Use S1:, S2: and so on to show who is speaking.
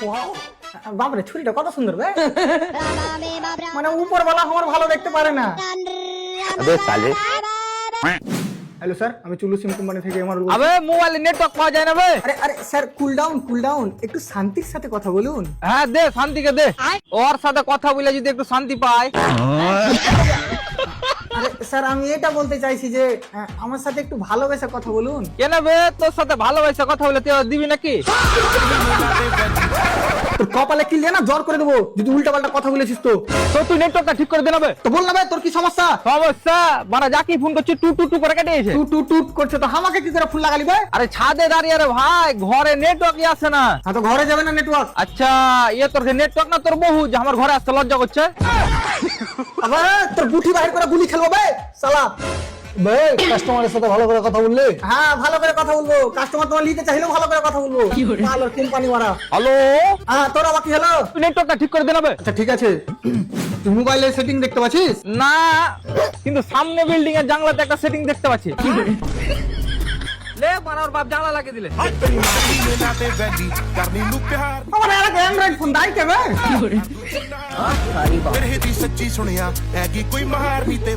S1: Wow, বাপরে ছুরিটা কত সুন্দর বে। মানে উপরওয়ালা আমার ভালো দেখতে পারে না।
S2: अबे साले
S1: হ্যালো স্যার, আমি চুলু সিম কোম্পানি থেকে আমার
S3: আবে মোবাইলে নেটওয়ার্ক পাওয়া যায় না বে।
S1: আরে আরে স্যার, কুল ডাউন, একটু শান্তির সাথে কথা বলুন।
S3: হ্যাঁ দে শান্তিকে দে, ওর সাথে কথা বলে যদি একটু শান্তি পায়।
S1: আরে স্যার, আমি এটা বলতে চাইছি যে আমার সাথে একটু ভালোবেসে কথা বলুন।
S3: কেন বে, তোর সাথে ভালোবাসা কথা বলে তুই দিবি নাকি?
S1: তোর কপালে কিল দিয়ে না জ্বর করে দেবো যদি উল্টা পাল্টা কথা বলেছিস তো।
S3: তো তুই নেটওয়ার্কটা ঠিক করে দে না বে।
S1: তো বল না ভাই, তোর কি সমস্যা?
S3: সমস্যা মানে যাকে ফোন করছি টু টু টু করে কেটে গেছে।
S1: টুট করছে তো আমাকে কি করে ফুল লাগালি ভাই?
S3: আরে ছাদে দাঁড়িয়ে রে ভাই, ঘরে নেটওয়ার্কই আসে না।
S1: হ্যাঁ, তো ঘরে যাবে না নেটওয়ার্ক?
S3: আচ্ছা ইয়ে তোর নেটওয়ার্ক না তোর বহু যে আমার ঘরে আসতে লজ্জা করছে।
S1: আবার তোর বুঠি বাহির করে গুলি খেলবো ভাই শালা।
S4: ভাই কাস্টমারের সাথে ভালো করে কথা বললে।
S1: হ্যাঁ, ভালো করে কথা বলবো। কাস্টমার তোমার নিতে চাইলেও ভালো করে কথা বলবো। ভালো কোম্পানি মারা।
S3: হ্যালো,
S1: হ্যাঁ, তোর আবার কি হলো?
S3: তুই নেটওয়ার্কটা ঠিক করে দে না বে।
S1: আচ্ছা ঠিক আছে, তুই মোবাইলের সেটিং দেখতে পাচ্ছিস?
S3: না, কিন্তু সামনে বিল্ডিং এর জানলাতে একটা সেটিং দেখতে পাচ্ছি। লে মারার বাপ জানলা লাগিয়ে দিলে।
S1: আমার এলাকা অ্যান্ড্রয়েড ফোন দাই কে ভাই?
S5: ਫਿਰ ਇਹਦੀ ਸੱਚੀ ਸੁਣਿਆ ਐਗੀ ਕੋਈ ਮਾਰ ਨਹੀਂ ਤੇ